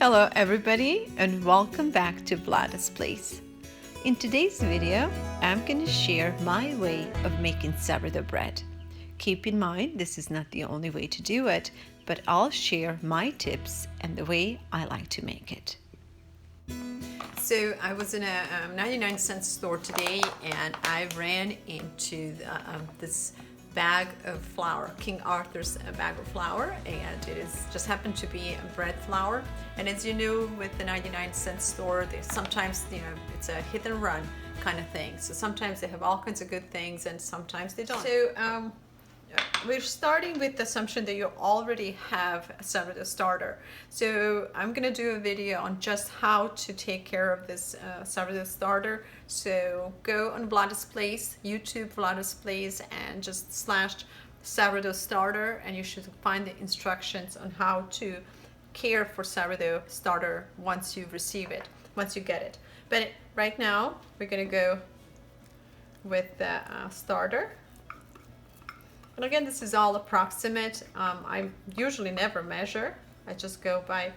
Hello everybody and welcome back to VLADA'S place. In today's video, I'm going to share my way of making sourdough bread. Keep in mind this is not the only way to do it, but I'll share my tips and the way I like to make it. So I was in a 99-cent store today and I ran into this bag of flour, King Arthur's bag of flour, and it is just happened to be a bread flour. And as you know, with the 99-cent store, they sometimes, it's a hit and run kind of thing. So sometimes they have all kinds of good things and sometimes they don't. So we're starting with the assumption that you already have a sourdough starter. So I'm gonna do a video on just how to take care of this sourdough starter. So go on VLADA'S place, YouTube VLADA'S place, and just slash sourdough starter, and you should find the instructions on how to care for sourdough starter once you receive it, once you get it. But right now we're gonna go with the starter. And again, this is all approximate. I usually never measure. I just go by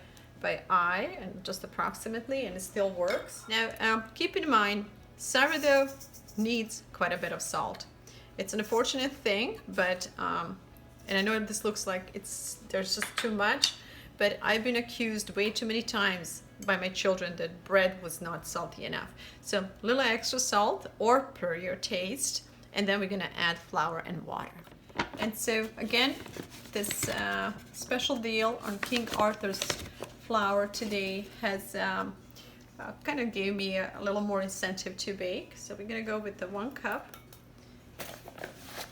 eye and just approximately, and it still works. Now, keep in mind, sourdough needs quite a bit of salt. It's an unfortunate thing, but and I know this looks like there's just too much, but I've been accused way too many times by my children that bread was not salty enough. So a little extra salt or per your taste, and then we're gonna add flour and water. And so again, this special deal on King Arthur's flour today has kind of gave me a little more incentive to bake. So we're gonna go with the 1 cup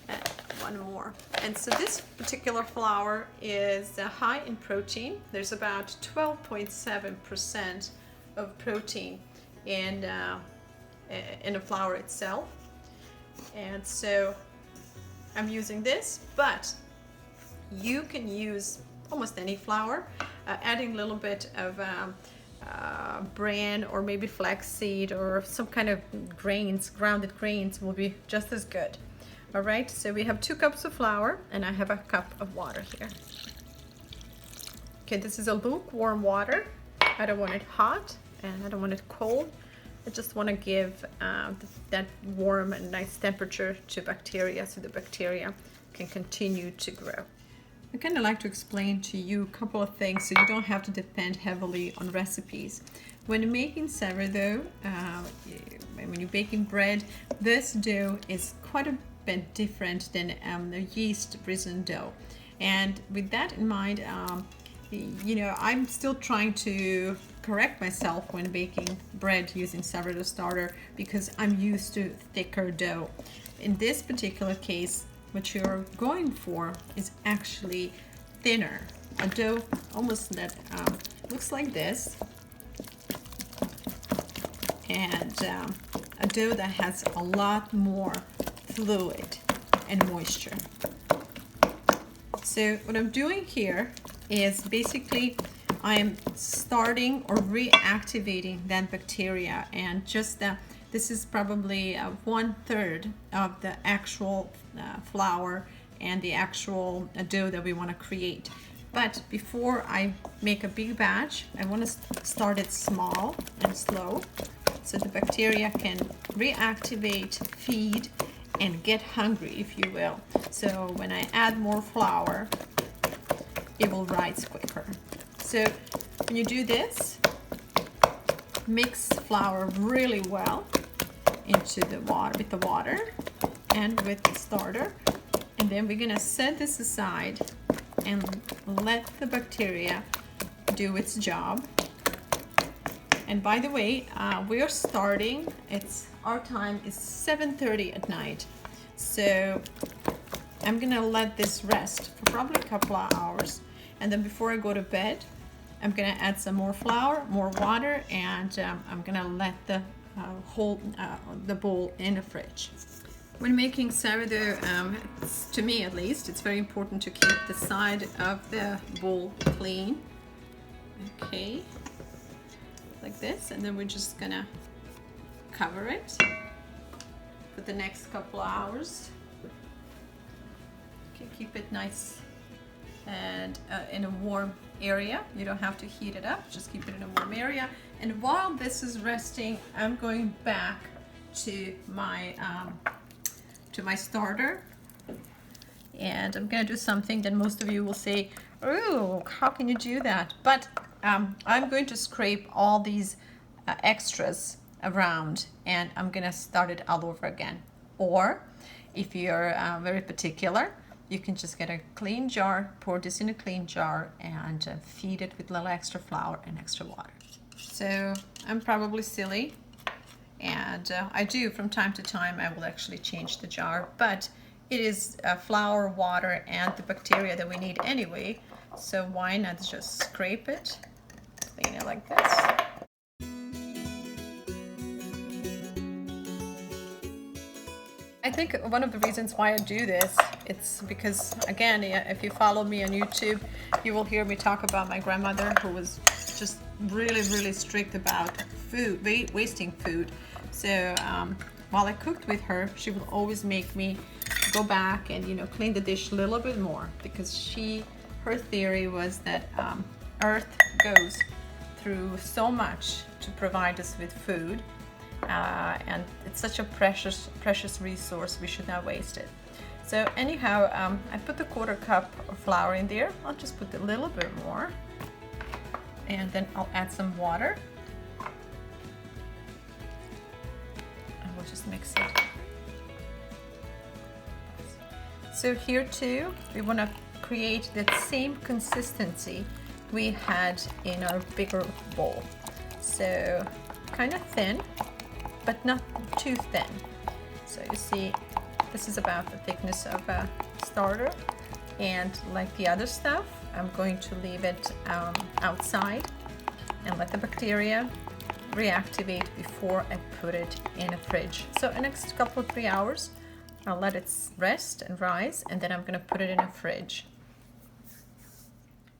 and 1 more. And so this particular flour is high in protein. There's about 12.7% of protein in the flour itself. And so I'm using this, but you can use almost any flour. Adding a little bit of bran or maybe flaxseed or some kind of grains, grounded grains, will be just as good. All right, so we have 2 cups of flour and I have a cup of water here. Okay, this is a lukewarm water. I don't want it hot and I don't want it cold. I just want to give that warm and nice temperature to bacteria so the bacteria can continue to grow. I kind of like to explain to you a couple of things so you don't have to depend heavily on recipes. When making sourdough, when you're baking bread, this dough is quite a bit different than the yeast risen dough. And with that in mind, I'm still trying to correct myself when baking bread using sourdough starter because I'm used to thicker dough. In this particular case, what you're going for is actually thinner. A dough almost that looks like this, and a dough that has a lot more fluid and moisture. So what I'm doing here is basically I'm starting or reactivating that bacteria, and just this is probably 1/3 of the actual flour and the actual dough that we want to create. But before I make a big batch, I want to start it small and slow so the bacteria can reactivate, feed, and get hungry, if you will. So when I add more flour, it will rise quicker. So when you do this, mix flour really well into the water, with the water and with the starter. And then we're gonna set this aside and let the bacteria do its job. And by the way, we are starting, our time is 7:30 at night. So I'm gonna let this rest for probably a couple of hours. And then before I go to bed, I'm gonna add some more flour, more water, and I'm gonna let hold the bowl in the fridge. When making sourdough, to me at least, it's very important to keep the side of the bowl clean. Okay, like this, and then we're just gonna cover it for the next couple of hours. Okay, keep it nice and in a warm area. You don't have to heat it up, just keep it in a warm area. And while this is resting, I'm going back to my starter, and I'm gonna do something that most of you will say, oh, how can you do that? But I'm going to scrape all these extras around, and I'm gonna start it all over again. Or if you're very particular, you can just get a clean jar, pour this in a clean jar, and feed it with a little extra flour and extra water. So I'm probably silly, and I do from time to time, I will actually change the jar, but it is flour, water, and the bacteria that we need anyway, so why not just scrape it, clean it like this. I think one of the reasons why I do this, it's because, again, if you follow me on YouTube, you will hear me talk about my grandmother, who was just really, really strict about food, wasting food. So while I cooked with her, she would always make me go back and, you know, clean the dish a little bit more, because her theory was that Earth goes through so much to provide us with food. And it's such a precious resource, we should not waste it. So anyhow, I put the 1/4 cup of flour in there. I'll just put a little bit more, and then I'll add some water, and we'll just mix it. So here too, we want to create that same consistency we had in our bigger bowl. So kind of thin, but not too thin. So you see, this is about the thickness of a starter, and like the other stuff, I'm going to leave it outside and let the bacteria reactivate before I put it in a fridge. So the next couple of 3 hours, I'll let it rest and rise, and then I'm going to put it in a fridge.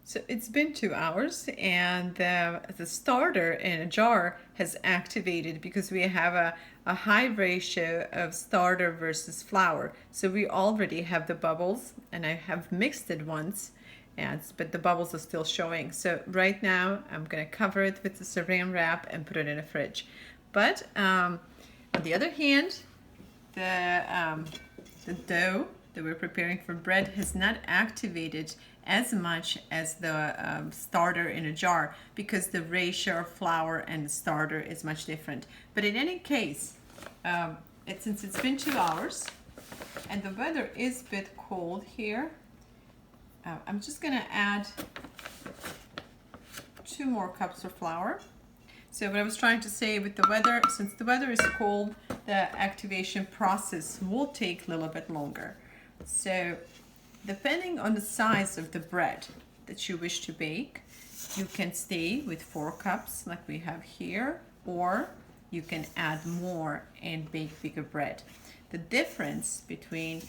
So it's been 2 hours, and the starter in a jar has activated because we have a high ratio of starter versus flour. So we already have the bubbles, and I have mixed it once, but the bubbles are still showing. So right now I'm going to cover it with the saran wrap and put it in a fridge. But on the other hand, the dough that we're preparing for bread has not activated as much as the starter in a jar, because the ratio of flour and the starter is much different. But in any case, since it's been 2 hours and the weather is a bit cold here, I'm just going to add 2 more cups of flour. So what I was trying to say with the weather, since the weather is cold, the activation process will take a little bit longer. So depending on the size of the bread that you wish to bake, you can stay with 4 cups like we have here, or you can add more and bake bigger bread. The difference between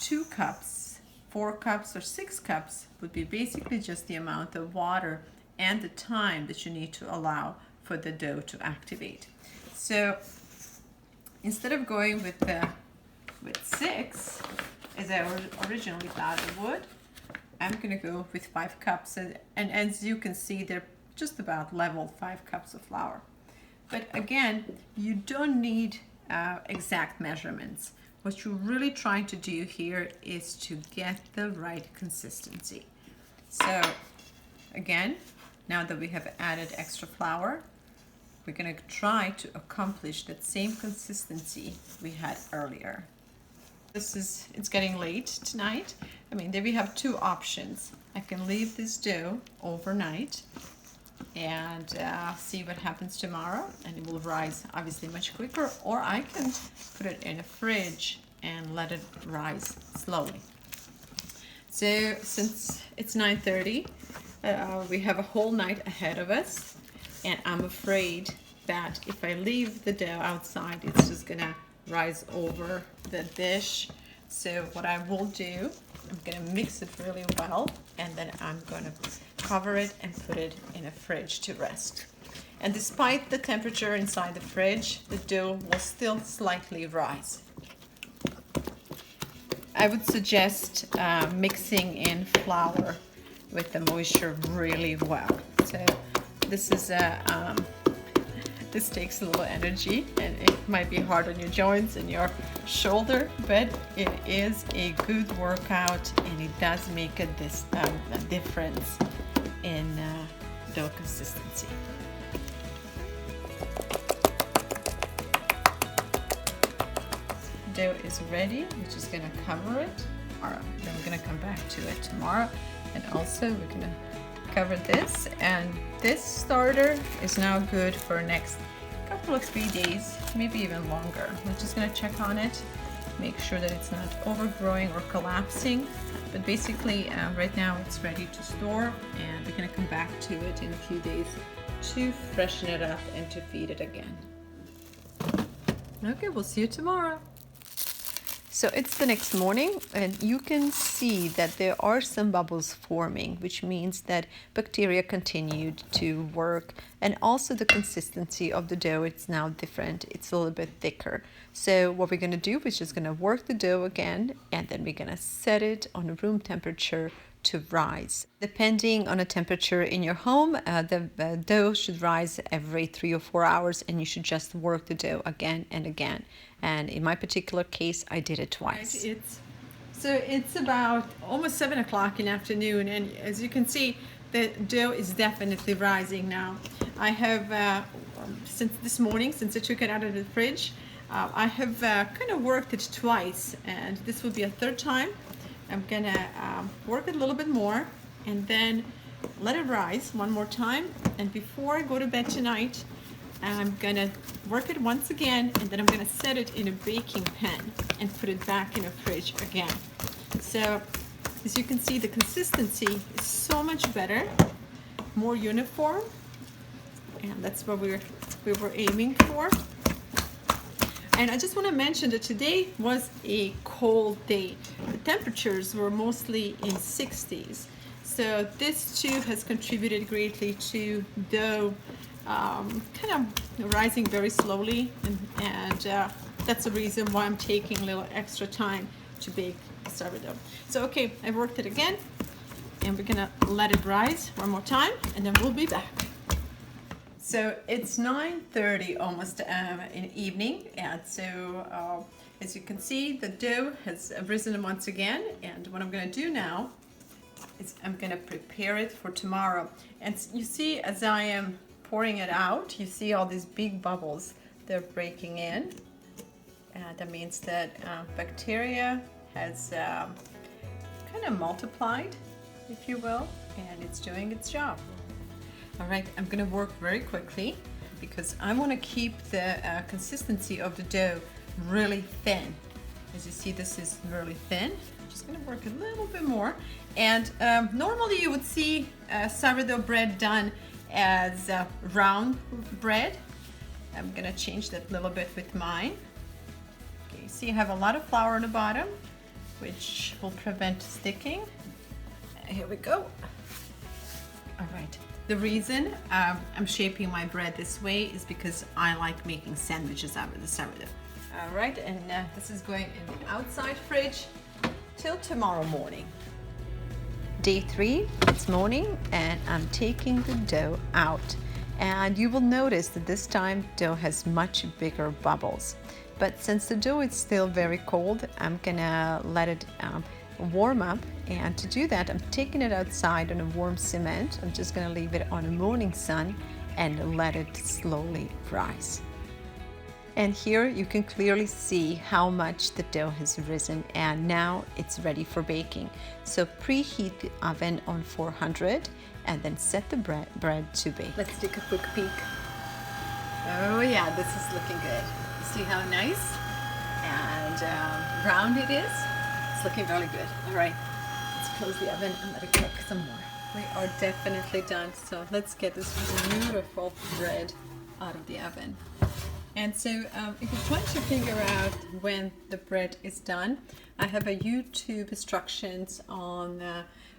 2 cups, 4 cups, or 6 cups would be basically just the amount of water and the time that you need to allow for the dough to activate. So instead of going with 6, as I originally thought I would, I'm going to go with 5 cups. And as you can see, they're just about level, 5 cups of flour. But again, you don't need exact measurements. What you're really trying to do here is to get the right consistency. So again, now that we have added extra flour, we're going to try to accomplish that same consistency we had earlier. It's getting late tonight. I mean, there we have 2 options. I can leave this dough overnight and see what happens tomorrow, and it will rise obviously much quicker, or I can put it in a fridge and let it rise slowly. So since it's 9:30, we have a whole night ahead of us, and I'm afraid that if I leave the dough outside, it's just gonna rise over the dish. So what I will do, I'm gonna mix it really well, and then I'm gonna cover it and put it in a fridge to rest. And despite the temperature inside the fridge, the dough will still slightly rise. I would suggest mixing in flour with the moisture really well. So this is a this takes a little energy, and it might be hard on your joints and your shoulder, but it is a good workout, and it does make a difference in dough consistency. Dough is ready. We're just gonna cover it, or then we're gonna come back to it tomorrow. And also we're gonna cover this, and this starter is now good for next couple of 3 days, maybe even longer. We're just gonna check on it, make sure that it's not overgrowing or collapsing. But basically right now it's ready to store, and we're gonna come back to it in a few days to freshen it up and to feed it again. Okay, we'll see you tomorrow. So it's the next morning, and you can see that there are some bubbles forming, which means that bacteria continued to work, and also the consistency of the dough, it's now different. It's a little bit thicker. So what we're going to do is just going to work the dough again, and then we're going to set it on room temperature to rise. Depending on the temperature in your home, the dough should rise every 3 or 4 hours, and you should just work the dough again and again. And in my particular case, I did it twice. It's about almost 7 o'clock in the afternoon, and as you can see, the dough is definitely rising now. I have, since this morning, since I took it out of the fridge, I have kind of worked it twice, and this will be a third time. I'm gonna work it a little bit more and then let it rise one more time. And before I go to bed tonight, I'm gonna work it once again, and then I'm gonna set it in a baking pan and put it back in a fridge again. So as you can see, the consistency is so much better, more uniform, and that's what we were aiming for. And I just want to mention that today was a cold day. The temperatures were mostly in 60s. So this too has contributed greatly to dough kind of rising very slowly. And that's the reason why I'm taking a little extra time to bake the sourdough. So okay, I worked it again, and we're gonna let it rise one more time, and then we'll be back. So it's 9:30 almost in the evening, and so as you can see, the dough has risen once again, and what I'm going to do now is I'm going to prepare it for tomorrow. And you see, as I am pouring it out, you see all these big bubbles, they're breaking in, and that means that bacteria has kind of multiplied, if you will, and it's doing its job. All right, I'm going to work very quickly because I want to keep the consistency of the dough really thin. As you see, this is really thin. I'm just going to work a little bit more. And normally you would see sourdough bread done as round bread. I'm going to change that a little bit with mine. Okay, you see I have a lot of flour on the bottom, which will prevent sticking. Here we go. All right. The reason I'm shaping my bread this way is because I like making sandwiches out of the sourdough. All right, and this is going in the outside fridge till tomorrow morning. Day 3, it's morning, and I'm taking the dough out. And you will notice that this time dough has much bigger bubbles. But since the dough is still very cold, I'm gonna let it warm up, and to do that I'm taking it outside on a warm cement. I'm just going to leave it on a morning sun and let it slowly rise. And here you can clearly see how much the dough has risen, and now it's ready for baking. So preheat the oven on 400 and then set the bread to bake. Let's take a quick peek. Oh yeah, this is looking good. See how nice and round it is? It's looking really good. All right, let's close the oven and let it cook some more. We are definitely done. So let's get this beautiful bread out of the oven. And so if you're trying to figure out when the bread is done, I have a YouTube instructions on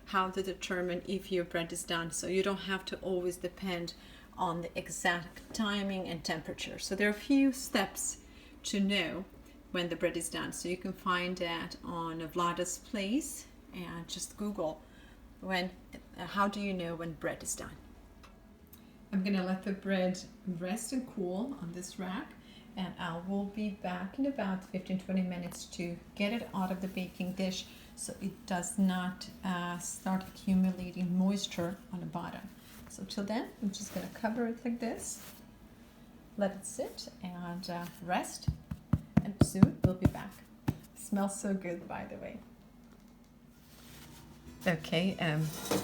how to determine if your bread is done. So you don't have to always depend on the exact timing and temperature. So there are a few steps to know when the bread is done. So you can find that on VLADA'S place, and just Google how do you know when bread is done? I'm gonna let the bread rest and cool on this rack, and I will be back in about 15-20 minutes to get it out of the baking dish so it does not start accumulating moisture on the bottom. So till then, I'm just gonna cover it like this, let it sit and rest, and soon we'll be back. It smells so good, by the way. Okay,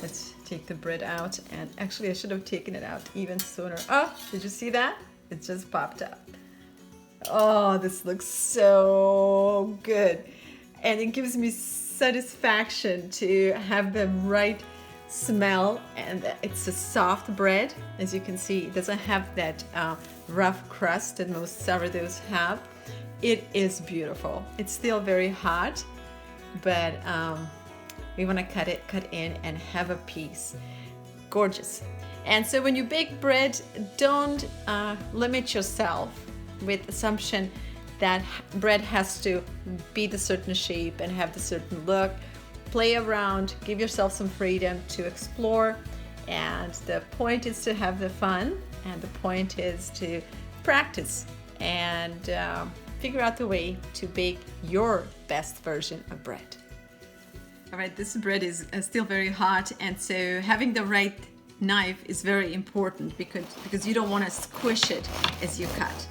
let's take the bread out, and actually I should have taken it out even sooner. Oh, did you see that? It just popped up. Oh, this looks so good, and it gives me satisfaction to have the right smell, and it's a soft bread. As you can see, it doesn't have that rough crust that most sourdoughs have. It is beautiful. It's still very hot, but we want to cut in and have a piece. Gorgeous. And so when you bake bread, don't limit yourself with assumption that bread has to be the certain shape and have the certain look. Play around, give yourself some freedom to explore, and the point is to have the fun, and the point is to practice and figure out the way to bake your best version of bread. All right, this bread is still very hot, and so having the right knife is very important because you don't want to squish it as you cut.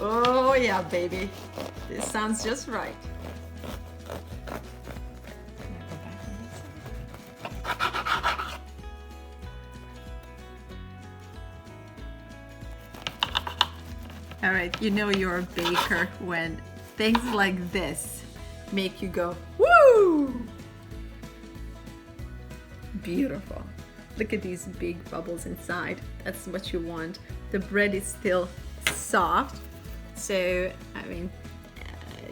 Oh yeah, baby, this sounds just right. All right, you know you're a baker when things like this make you go, woo! Beautiful. Look at these big bubbles inside. That's what you want. The bread is still soft, so I mean,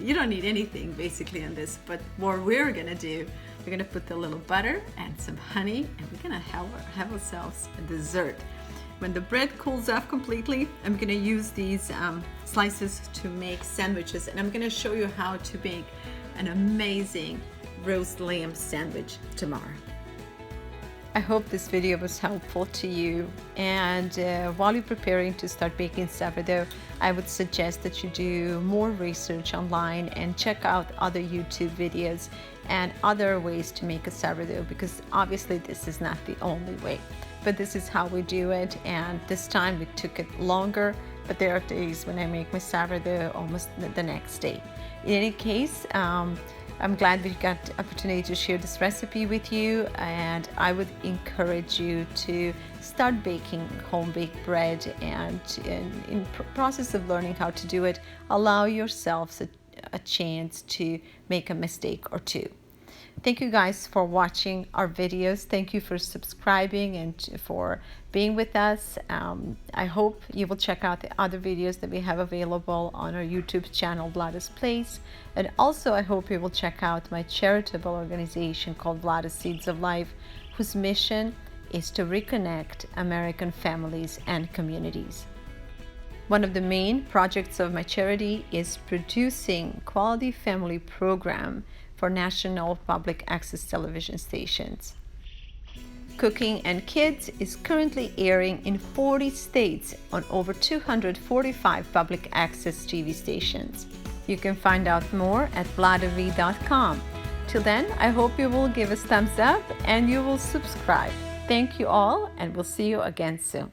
you don't need anything basically on this, but what we're gonna do, we're gonna put a little butter and some honey, and we're gonna have ourselves a dessert. When the bread cools off completely, I'm gonna use these slices to make sandwiches, and I'm gonna show you how to make an amazing roast lamb sandwich tomorrow. I hope this video was helpful to you, and while you're preparing to start baking sourdough, I would suggest that you do more research online and check out other YouTube videos and other ways to make a sourdough, because obviously this is not the only way, but this is how we do it, and this time it took it longer, but there are days when I make my sourdough almost the next day. In any case, I'm glad we got the opportunity to share this recipe with you, and I would encourage you to start baking home-baked bread, and in process of learning how to do it, allow yourselves a chance to make a mistake or two. Thank you guys for watching our videos. Thank you for subscribing and for being with us. I hope you will check out the other videos that we have available on our YouTube channel, VLADA'S Place. And also I hope you will check out my charitable organization called VLADA'S Seeds of Life, whose mission is to reconnect American families and communities. One of the main projects of my charity is producing quality family program for national public access television stations. Cooking and Kids is currently airing in 40 states on over 245 public access TV stations. You can find out more at VLADA'S.com. Till then, I hope you will give us thumbs up and you will subscribe. Thank you all, and we'll see you again soon.